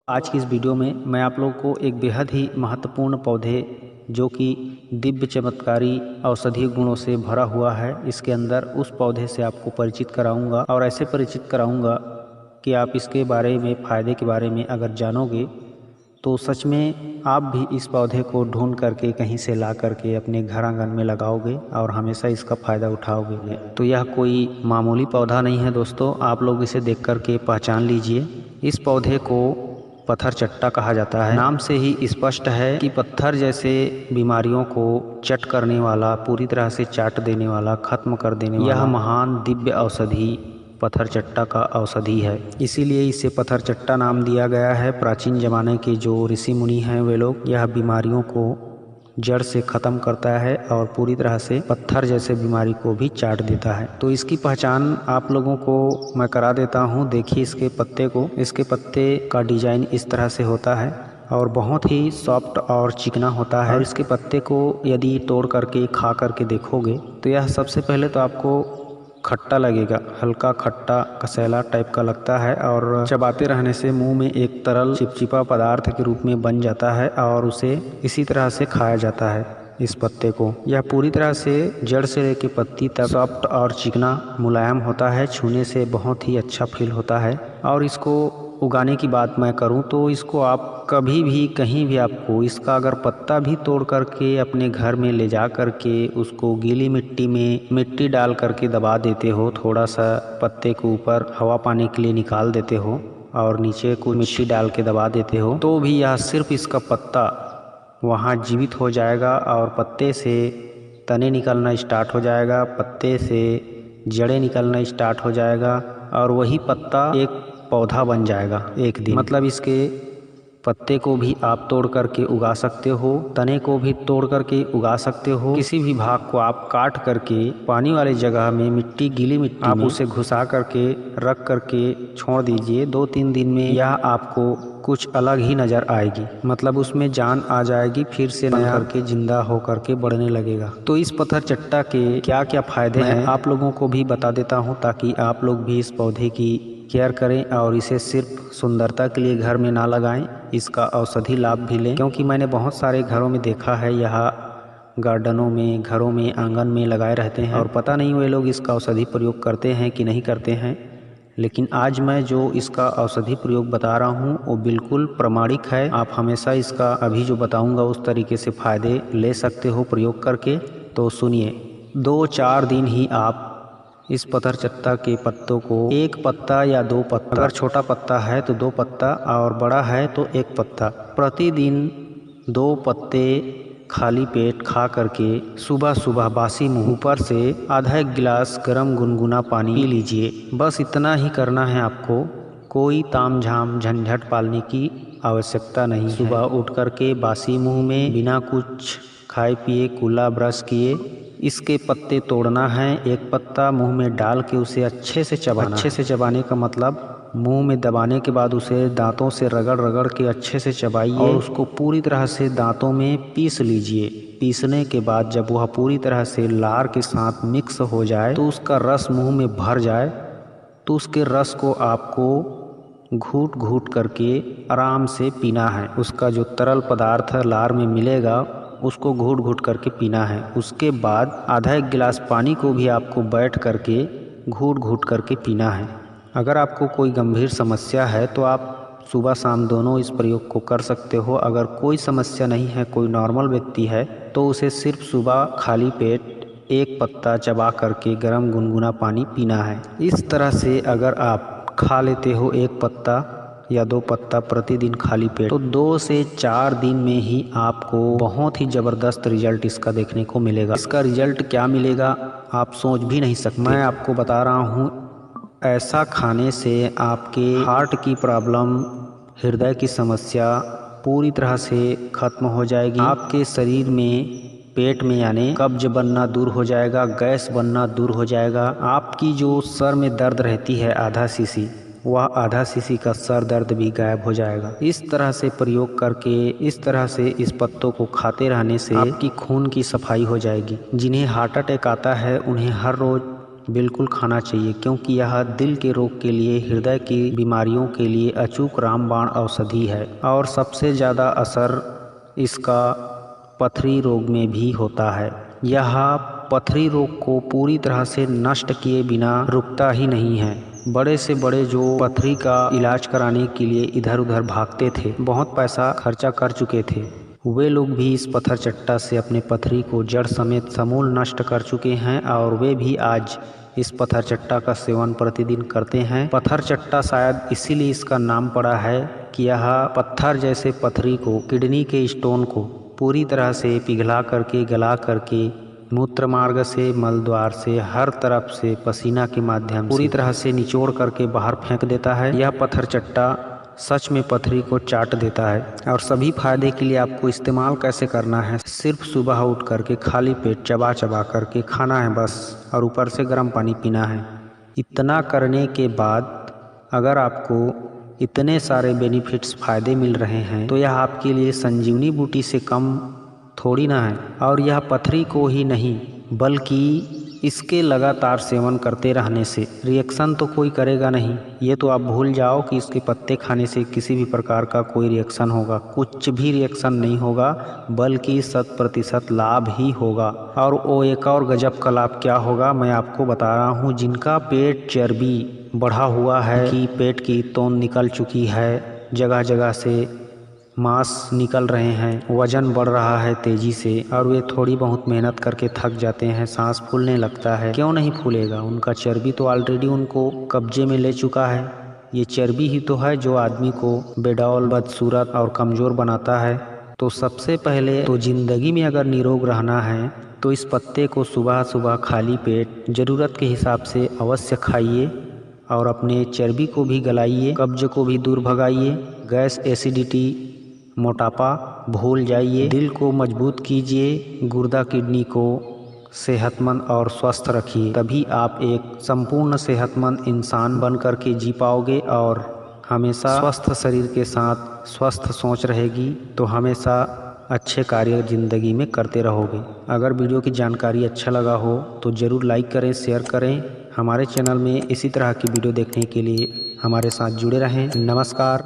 आज की इस वीडियो में मैं आप लोगों को एक बेहद ही महत्वपूर्ण पौधे जो कि दिव्य चमत्कारी औषधीय गुणों से भरा हुआ है, इसके अंदर उस पौधे से आपको परिचित कराऊंगा और ऐसे परिचित कराऊंगा कि आप इसके बारे में, फ़ायदे के बारे में अगर जानोगे तो सच में आप भी इस पौधे को ढूंढ करके कहीं से ला करके अपने घर आंगन में लगाओगे और हमेशा इसका फ़ायदा उठाओगे। तो यह कोई मामूली पौधा नहीं है दोस्तों, आप लोग इसे देख करके पहचान लीजिए। इस पौधे को पत्थर चट्टा कहा जाता है। नाम से ही स्पष्ट है कि पत्थर जैसे बीमारियों को चट करने वाला, पूरी तरह से चाट देने वाला, खत्म कर देने वाला यह महान दिव्य औषधि पत्थर चट्टा का औषधि है। इसीलिए इसे पत्थर चट्टा नाम दिया गया है। प्राचीन जमाने के जो ऋषि मुनि हैं वे लोग यह बीमारियों को जड़ से ख़त्म करता है और पूरी तरह से पत्थर जैसे बीमारी को भी चाट देता है। तो इसकी पहचान आप लोगों को मैं करा देता हूँ। देखिए इसके पत्ते को, इसके पत्ते का डिजाइन इस तरह से होता है और बहुत ही सॉफ्ट और चिकना होता है। और इसके पत्ते को यदि तोड़ करके खा करके देखोगे तो यह सबसे पहले तो आपको खट्टा लगेगा, हल्का खट्टा कसैला टाइप का लगता है और चबाते रहने से मुंह में एक तरल चिपचिपा पदार्थ के रूप में बन जाता है और उसे इसी तरह से खाया जाता है। इस पत्ते को यह पूरी तरह से जड़ से लेकर पत्ती तक सॉफ्ट और चिकना मुलायम होता है, छूने से बहुत ही अच्छा फील होता है। और इसको उगाने की बात मैं करूं तो इसको आप कभी भी कहीं भी आपको इसका अगर पत्ता भी तोड़ करके अपने घर में ले जा करके उसको गीली मिट्टी में मिट्टी डाल करके दबा देते हो, थोड़ा सा पत्ते के ऊपर हवा पाने के लिए निकाल देते हो और नीचे कुछ मिट्टी डाल के दबा देते हो, तो भी यह सिर्फ इसका पत्ता वहाँ जीवित हो जाएगा और पत्ते से तने निकलना स्टार्ट हो जाएगा, पत्ते से जड़ें निकलना स्टार्ट हो जाएगा और वही पत्ता एक पौधा बन जाएगा एक दिन। मतलब इसके पत्ते को भी आप तोड़ करके उगा सकते हो, तने को भी तोड़ करके उगा सकते हो, किसी भी भाग को आप काट करके पानी वाले जगह में मिट्टी, गीली मिट्टी आप उसे घुसा करके रख करके छोड़ दीजिए। 2-3 दिन में यह आपको कुछ अलग ही नज़र आएगी, मतलब उसमें जान आ जाएगी, फिर से नया करके जिंदा हो करके बढ़ने लगेगा। तो इस पत्थर चट्टा के क्या क्या फायदे हैं आप लोगों को भी बता देता हूँ ताकि आप लोग भी इस पौधे की केयर करें और इसे सिर्फ सुंदरता के लिए घर में ना लगाएं, इसका औषधि लाभ भी लें। क्योंकि मैंने बहुत सारे घरों में देखा है, यह गार्डनों में, घरों में, आंगन में लगाए रहते हैं और पता नहीं वे लोग इसका औषधि प्रयोग करते हैं कि नहीं करते हैं। लेकिन आज मैं जो इसका औषधि प्रयोग बता रहा हूँ वो बिल्कुल प्रमाणिक है। आप हमेशा इसका अभी जो बताऊँगा उस तरीके से फ़ायदे ले सकते हो प्रयोग करके। तो सुनिए, 2-4 दिन ही आप इस पत्थर चट्टा के पत्तों को, एक पत्ता या 2 पत्ता, अगर छोटा पत्ता है तो 2 पत्ता और बड़ा है तो 1 पत्ता, प्रतिदिन 2 पत्ते खाली पेट खा करके सुबह सुबह बासी मुंह ऊपर से आधा 1 गिलास गर्म गुनगुना पानी पी लीजिए। बस इतना ही करना है आपको, कोई ताम झाम झंझट पालने की आवश्यकता नहीं। सुबह उठ करके बासी मुंह में बिना कुछ खाए पिए, कुल्ला ब्रश किए इसके पत्ते तोड़ना है। 1 पत्ता मुंह में डाल के उसे अच्छे से चबाना। अच्छे से चबाने का मतलब मुंह में दबाने के बाद उसे दांतों से रगड़ रगड़ के अच्छे से चबाइए और उसको पूरी तरह से दांतों में पीस लीजिए। पीसने के बाद जब वह पूरी तरह से लार के साथ मिक्स हो जाए तो उसका रस मुंह में भर जाए तो उसके रस को आपको घूट घूट करके आराम से पीना है। उसका जो तरल पदार्थ लार में मिलेगा उसको घूट घूट करके पीना है। उसके बाद आधा 1 गिलास पानी को भी आपको बैठ करके घूट घूट करके पीना है। अगर आपको कोई गंभीर समस्या है तो आप सुबह शाम दोनों इस प्रयोग को कर सकते हो। अगर कोई समस्या नहीं है, कोई नॉर्मल व्यक्ति है तो उसे सिर्फ सुबह खाली पेट 1 पत्ता चबा करके गर्म गुनगुना पानी पीना है। इस तरह से अगर आप खा लेते हो 1 पत्ता या 2 पत्ता प्रतिदिन खाली पेट, तो 2 से 4 दिन में ही आपको बहुत ही ज़बरदस्त रिजल्ट इसका देखने को मिलेगा। इसका रिजल्ट क्या मिलेगा आप सोच भी नहीं सकते। मैं आपको बता रहा हूँ, ऐसा खाने से आपके हार्ट की प्रॉब्लम, हृदय की समस्या पूरी तरह से खत्म हो जाएगी। आपके शरीर में, पेट में यानी कब्ज बनना दूर हो जाएगा, गैस बनना दूर हो जाएगा। आपकी जो सर में दर्द रहती है आधा सीसी, वह आधा सीसी का सर दर्द भी गायब हो जाएगा। इस तरह से प्रयोग करके, इस तरह से इस पत्तों को खाते रहने से आपकी खून की सफाई हो जाएगी। जिन्हें हार्ट अटैक आता है उन्हें हर रोज बिल्कुल खाना चाहिए, क्योंकि यह दिल के रोग के लिए, हृदय की बीमारियों के लिए अचूक रामबाण औषधि है। और सबसे ज़्यादा असर इसका पथरी रोग में भी होता है। यह पथरी रोग को पूरी तरह से नष्ट किए बिना रुकता ही नहीं है। बड़े से बड़े जो पथरी का इलाज कराने के लिए इधर उधर भागते थे, बहुत पैसा खर्चा कर चुके थे, वे लोग भी इस पत्थर चट्टा से अपने पथरी को जड़ समेत समूल नष्ट कर चुके हैं। और वे भी आज इस पत्थर चट्टा का सेवन प्रतिदिन करते हैं। पत्थर चट्टा शायद इसीलिए इसका नाम पड़ा है कि यह पत्थर जैसे पथरी को, किडनी के स्टोन को पूरी तरह से पिघला करके, गला करके, मूत्र मार्ग से, मल द्वार से, हर तरफ से पसीना के माध्यम से पूरी तरह से निचोड़ करके बाहर फेंक देता है। यह पत्थर चट्टा सच में पथरी को चाट देता है। और सभी फायदे के लिए आपको इस्तेमाल कैसे करना है, सिर्फ सुबह उठ करके खाली पेट चबा चबा करके खाना है बस, और ऊपर से गर्म पानी पीना है। इतना करने के बाद अगर आपको इतने सारे बेनिफिट्स फायदे मिल रहे हैं, तो यह आपके लिए संजीवनी बूटी से कम थोड़ी ना है। और यह पथरी को ही नहीं, बल्कि इसके लगातार सेवन करते रहने से रिएक्शन तो कोई करेगा नहीं। ये तो आप भूल जाओ कि इसके पत्ते खाने से किसी भी प्रकार का कोई रिएक्शन होगा, कुछ भी रिएक्शन नहीं होगा, बल्कि 100% लाभ ही होगा। और वो एक और गजब का लाभ क्या होगा मैं आपको बता रहा हूँ। जिनका पेट चर्बी बढ़ा हुआ है, कि पेट की तोंद निकल चुकी है, जगह जगह से मांस निकल रहे हैं, वजन बढ़ रहा है तेजी से, और वे थोड़ी बहुत मेहनत करके थक जाते हैं, सांस फूलने लगता है। क्यों नहीं फूलेगा? उनका चर्बी तो ऑलरेडी उनको कब्जे में ले चुका है। ये चर्बी ही तो है जो आदमी को बेडौल, बदसूरत और कमज़ोर बनाता है। तो सबसे पहले तो ज़िंदगी में अगर निरोग रहना है तो इस पत्ते को सुबह सुबह खाली पेट ज़रूरत के हिसाब से अवश्य खाइए, और अपने चर्बी को भी गलाइए, कब्ज को भी दूर भगाइए, गैस, एसिडिटी, मोटापा भूल जाइए, दिल को मजबूत कीजिए, गुर्दा किडनी को सेहतमंद और स्वस्थ रखिए। तभी आप एक संपूर्ण सेहतमंद इंसान बन कर के जी पाओगे, और हमेशा स्वस्थ शरीर के साथ स्वस्थ सोच रहेगी, तो हमेशा अच्छे कार्य ज़िंदगी में करते रहोगे। अगर वीडियो की जानकारी अच्छा लगा हो तो ज़रूर लाइक करें, शेयर करें। हमारे चैनल में इसी तरह की वीडियो देखने के लिए हमारे साथ जुड़े रहें। नमस्कार।